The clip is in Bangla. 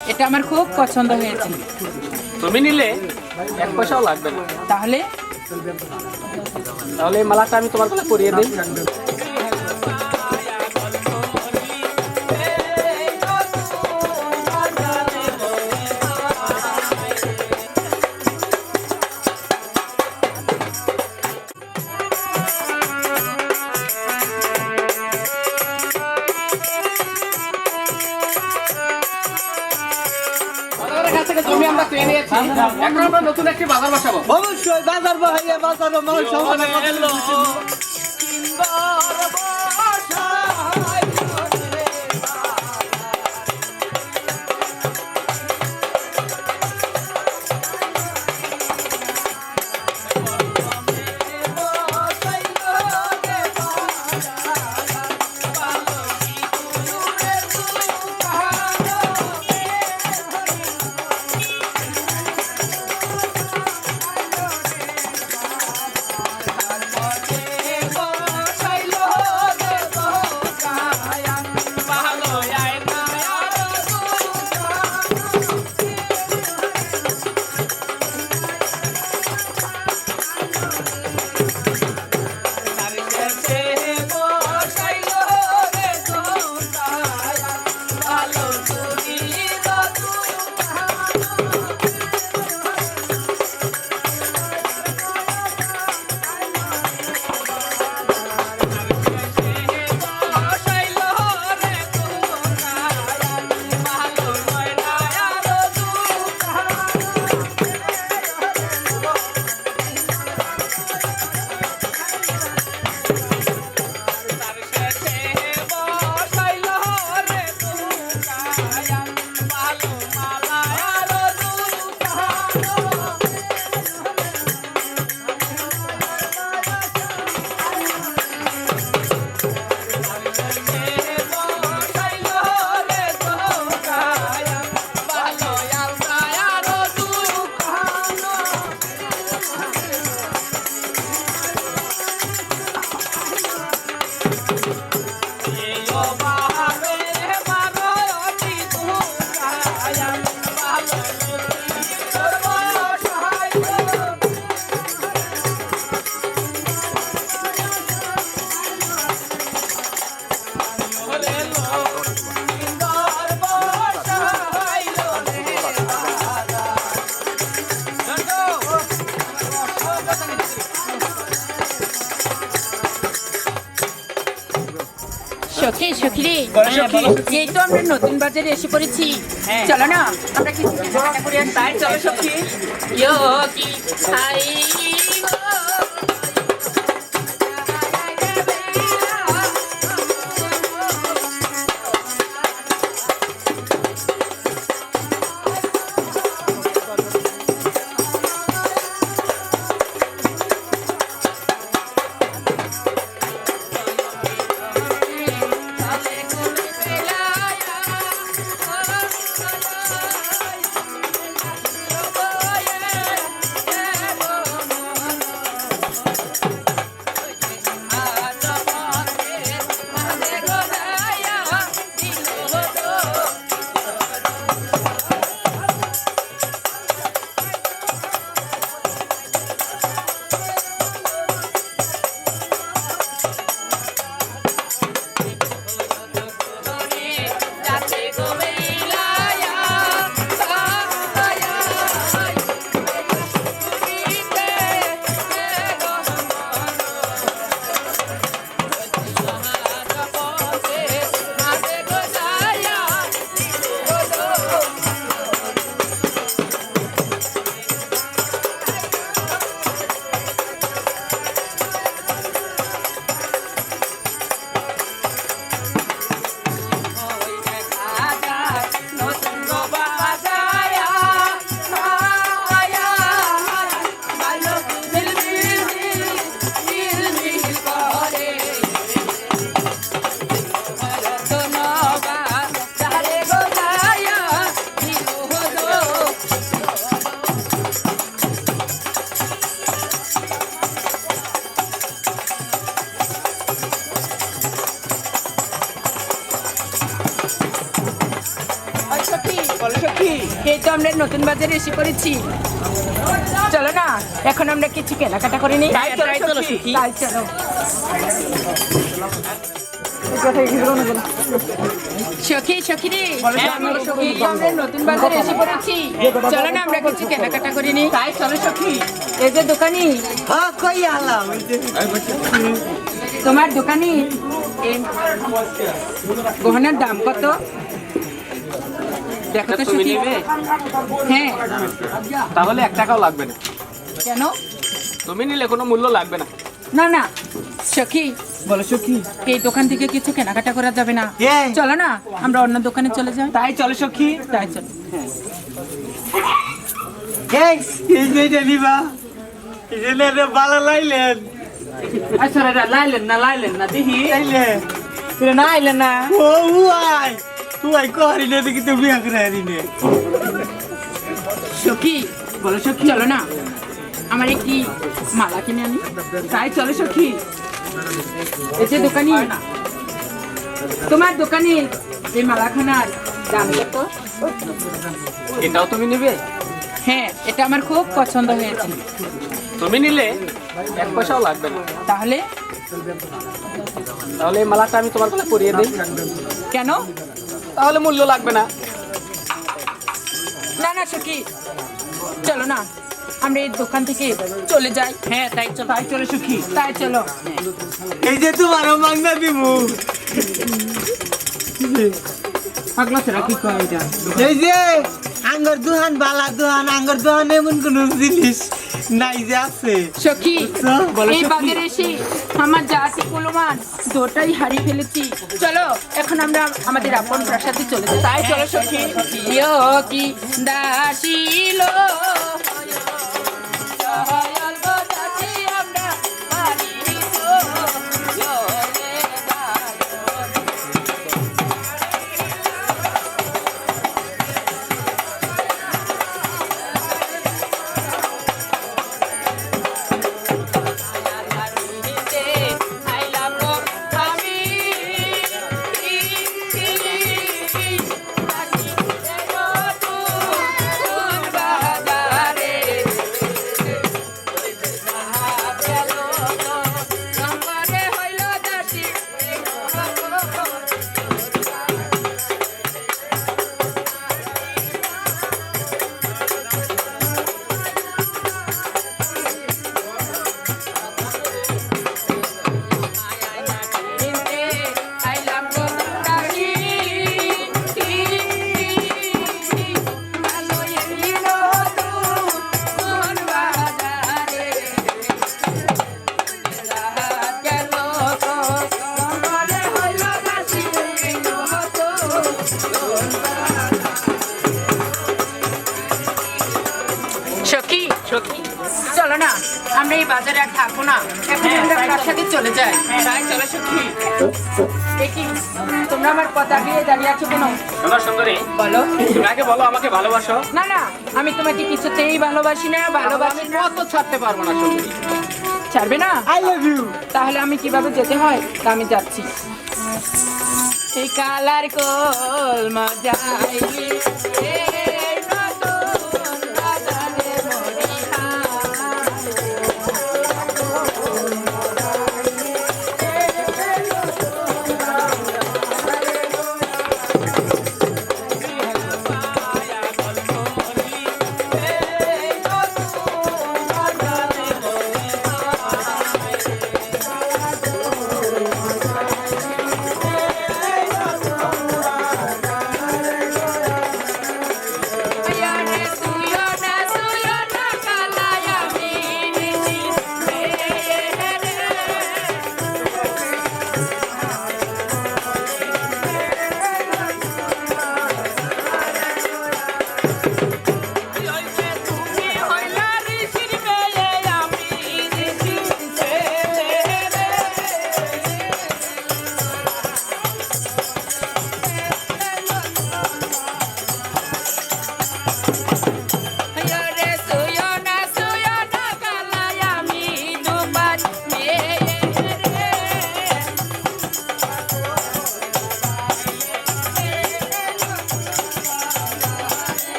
এটা আমার খুব পছন্দ হয়েছে। তুমি নিলে 1 পয়সাও লাগবে না। তাহলে তাহলে এই মালাটা আমি তোমার গলায় পরিয়ে দিই। জমি আমরা পেয়ে নিয়েছি, এখন আমরা নতুন একটি বাজার বসাবো। অবশ্যই বাজার বহাইয়া বাজার মানুষ সখী সখী এই তো আমরা নতুন বাজারে এসে পড়েছি। চলো না আমরা কিছু কেনাকাটা করে আসি। তাই চলো সখী। ইয়ো কি আই সখী এই তো আমরা নতুন বাজারে এসে পড়েছি। চলো না এখন আমরা কিছু কেনাকাটা করে নিই। তাই চলো সখী। তাই চলো। সখী সখী রে, এই তো আমরা নতুন বাজারে এসে পড়েছি। চলো না আমরা কিছু কেনাকাটা করে নিই। তাই চলো সখী। এই যে দোকানি, হ্যাঁ কই আলাম তোমার দোকানি এই গহনার দাম কত? দেখো তো তুমি সখী। নেবে? হ্যাঁ, তাহলে 1 টাকাও লাগবে না। কেন? তুমি নিলে কোনো মূল্য লাগবে না। না না সখী, বলো সখী। এই দোকান থেকে কিছু কেনাকাটা করা যাবে না। এই। চলো না আমরা অন্য দোকানে চলে যাই। তাই চলো সখী। তাই চলো। এই যে নিবা এই যে রে বালা লাইলেন আচ্ছা রে লাইলেন না দেখি। লাইলে তুই না আইলেন না। ও উয়াই তুই করি না দেখি তো বিয়া করে নে সখী বলো সখী। চলো না আমার একটি মালা কিনে আনি। তাই চলো সখী। এই যে দোকানি, তোমার দোকানে এই মালাখানার দাম কত? এটাও তুমি নেবে? হ্যাঁ, এটা আমার খুব পছন্দ হয়েছে। তুমি নিলে 1 পয়সাও লাগবে না। তাহলে তাহলে এই মালাটা আমি তোমার গলায় পরিয়ে দিই। কেন? তাহলে মূল্য লাগবে না। না না সখী, চলো না আমরা এই দোকান থেকে চলে যাই। হ্যাঁ তাই চলো। তাই চলো সখী। তাই চলো। এই যে তোমারও মাংনা দিমু পাগলা ছেড়া কি কয় এটা? এই যে আঙ্গর দুহান বালা দুহান আঙ্গর দুহান এমন কোন জিনিস নাই যে আছে সখী, বলো এই সখী। বাজারে এসে আমার জাতি কুলমান দুটাই হারিয়ে ফেলেছি। চলো এখন আমরা আমাদের আপন প্রাসাদে চলে যাই। তাই চলো সখী। ইয়ো কি দাসিল সখী সখী। চলো না আমরা এই বাজারে আর থাকবো না, এখন আমরা প্রাসাদে চলে যাই। তাই চলো সখী। দেখি তোমরা আমার কথা দিয়ে দাঁড়িয়ে আছো কেন? আমার সুন্দরী, বলো। তুমি আগে বলো আমাকে ভালোবাসো। না না আমি তোমাকে কিছুতেই ভালোবাসি না, ভালোবাসি না। কত ছাড়তে পারবো না সুন্দরী। ছাড়বে না? আই লাভ ইউ তাহলে আমি কিভাবে যেতে হয় তা আমি যাচ্ছি। এই কালার কোল মজাইলি